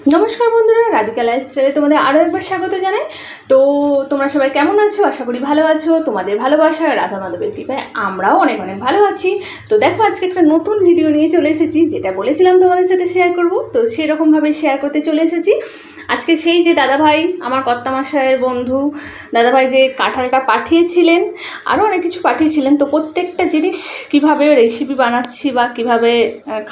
নমস্কার বন্ধুরা, রাধিকা লাইফস্টাইলে তোমাদের আরও একবার স্বাগত জানাই। তো তোমরা সবাই কেমন আছো? আশা করি ভালো আছো। তোমাদের ভালোবাসা রাধা মাধবের কৃপায় আমরাও অনেক অনেক ভালো আছি। তো দেখো, আজকে একটা নতুন ভিডিও নিয়ে চলে এসেছি, যেটা বলেছিলাম তোমাদের সাথে শেয়ার করব। তো সেরকমভাবে শেয়ার করতে চলে এসেছি। আজকে সেই যে দাদাভাই, আমার কর্তামশাইয়ের বন্ধু দাদাভাই, যে কাঁঠালটা পাঠিয়েছিলেন, আরও অনেক কিছু পাঠিয়েছিলেন। তো প্রত্যেকটা জিনিস কিভাবে রেসিপি বানাচ্ছি বা কিভাবে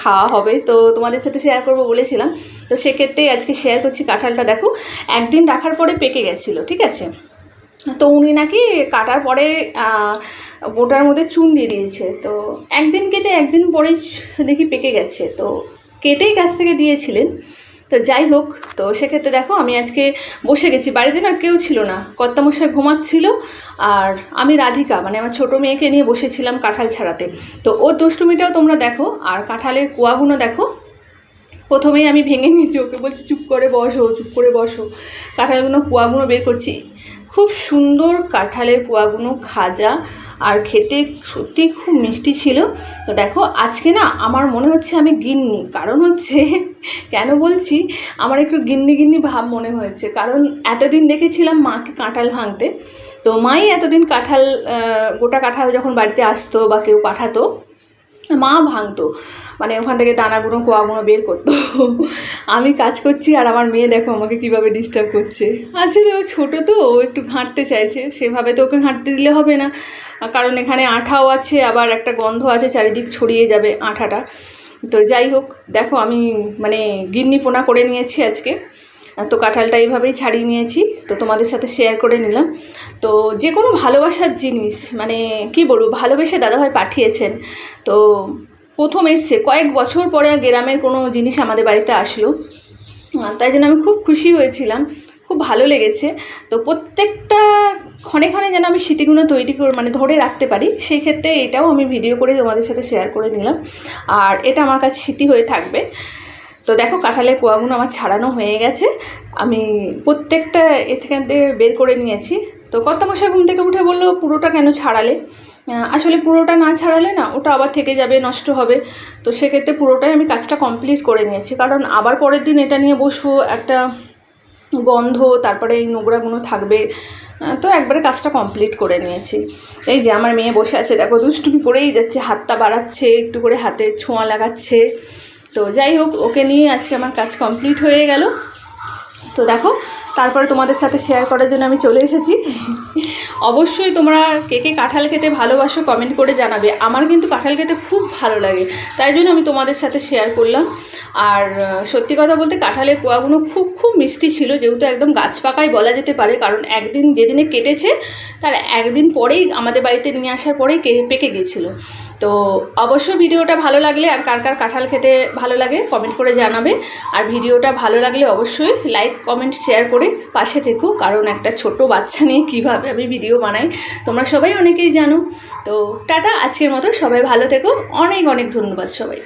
খাওয়া হবে, তো তোমাদের সাথে শেয়ার করব বলেছিলাম। তো সেক্ষেত্রে আজকে শেয়ার করছি। কাঁঠালটা দেখো, একদিন রাখার পরে পেকে গেছিলো, ঠিক আছে। তো উনি নাকি কাটার পরে ওটার মধ্যে চুন দিয়ে দিয়েছে। তো একদিন কেটে একদিন পরেই দেখি পেকে গেছে। তো কেটেই গাছ থেকে দিয়েছিলেন। তো যাই হোক, তো সেক্ষেত্রে দেখো, আমি আজকে বসে গেছি। বাড়িতে না কেউ ছিল না, কর্তামশাই ঘুমাচ্ছিল, আর আমি রাধিকা মানে আমার ছোটো মেয়েকে নিয়ে বসেছিলাম কাঁঠাল ছাড়াতে। তো ওর দুষ্টুমিটাও তোমরা দেখো, আর কাঁঠালের কুয়াগুলো দেখো। প্রথমেই আমি ভেঙে নিয়েছি, ওকে বলছি চুপ করে বসো, চুপ করে বসো। কাঁঠালগুলো কুয়াগুলো বের করছি। খুব সুন্দর কাঁঠালের কুয়াগুলো খাজা, আর খেতে সত্যি খুব মিষ্টি ছিল। তো দেখো, আজকে না আমার মনে হচ্ছে আমি গিন্নি। কারণ হচ্ছে কেন বলছি, আমার একটু গিন্নি গিন্নি ভাব মনে হয়েছে। কারণ এতদিন দেখেছিলাম মাকে কাঁঠাল ভাঙতে। তো মাই এতদিন কাঁঠাল, গোটা কাঁঠাল যখন বাড়িতে আসতো বা কেউ পাঠাতো, মা ভাঙতো, মানে ওখান থেকে দানাগুলো কোয়াগুলো বের করতো। আমি কাজ করছি, আর আমার মেয়ে দেখো আমাকে কীভাবে ডিস্টার্ব করছে। আসলে ও ছোটো, তো ও একটু ঘাঁটতে চাইছে। সেভাবে তো ওকে ঘাঁটতে দিলে হবে না, কারণ এখানে আঠাও আছে, আবার একটা গন্ধ আছে, চারিদিক ছড়িয়ে যাবে আঠাটা। তো যাই হোক, দেখো আমি মানে গিন্নিপোনা করে নিয়েছি আজকে। তো কাঁঠালটা এইভাবেই ছাড়িয়ে নিয়েছি, তো তোমাদের সাথে শেয়ার করে নিলাম। তো যে কোনো ভালোবাসার জিনিস, মানে কি বলবো, ভালোবেসে দাদাভাই পাঠিয়েছেন। তো প্রথম এসছে কয়েক বছর পরে গ্রামের কোনো জিনিস আমাদের বাড়িতে আসলো, তাই জন্য আমি খুব খুশি হয়েছিলাম, খুব ভালো লেগেছে। তো প্রত্যেকটা ক্ষণে ক্ষণে যেন আমি স্মৃতিগুলো তৈরি করে মানে ধরে রাখতে পারি, সেই ক্ষেত্রে এটাও আমি ভিডিও করে তোমাদের সাথে শেয়ার করে নিলাম, আর এটা আমার কাছে স্মৃতি হয়ে থাকবে। তো দেখো, কাঁঠালের কোয়াগুলো আমার ছাড়ানো হয়ে গেছে। আমি প্রত্যেকটা এখান থেকে বের করে নিয়েছি। তো কর্তামশাই ঘুম থেকে উঠে বললো, পুরোটা কেন ছাড়ালে? আসলে পুরোটা না ছাড়ালে না ওটা আবার থেকে যাবে, নষ্ট হবে। তো সেক্ষেত্রে পুরোটাই আমি কাজটা কমপ্লিট করে নিয়েছি, কারণ আবার পরের দিন এটা নিয়ে বসবো, একটা গন্ধ, তারপরে এই নোংরাগুলো থাকবে। তো একবারে কাজটা কমপ্লিট করে নিয়েছি। এই যে আমার মেয়ে বসে আছে, দেখো দুষ্টুমি করেই যাচ্ছে, হাতটা বাড়াচ্ছে, একটু করে হাতে ছোঁয়া লাগাচ্ছে। তো যাই হোক, ওকে নিয়ে আজকে আমার কাজ কমপ্লিট হয়ে গেল। তো দেখো, তারপরে তোমাদের সাথে শেয়ার করার জন্য আমি চলে এসেছি। অবশ্যই তোমরা কে কে কাঁঠাল খেতে ভালোবাসো কমেন্ট করে জানাবে। আমার কিন্তু কাঁঠাল খেতে খুব ভালো লাগে, তাই জন্য আমি তোমাদের সাথে শেয়ার করলাম। আর সত্যি কথা বলতে, কাঁঠালের কোয়াগুলো খুব খুব মিষ্টি ছিল, যেহেতু একদম গাছ পাকাই বলা যেতে পারে। কারণ একদিন যেদিনে কেটেছে, তার একদিন পরেই আমাদের বাড়িতে নিয়ে আসার পরেই পেকে গিয়েছিলো। তো অবশ্যই ভিডিওটা ভালো লাগলে, আর কার কার কাঁঠাল খেতে ভালো লাগে কমেন্ট করে জানাবে। আর ভিডিওটা ভালো লাগলে অবশ্যই লাইক কমেন্ট শেয়ার করে পাশে থেকো, কারণ একটা ছোট বাচ্চা নিয়ে কীভাবে আমি ভিডিও বানাই তোমরা সবাই অনেকেই জানো। তো টাটা, আজকের মতো সবাই ভালো থেকো। অনেক অনেক ধন্যবাদ সবাই।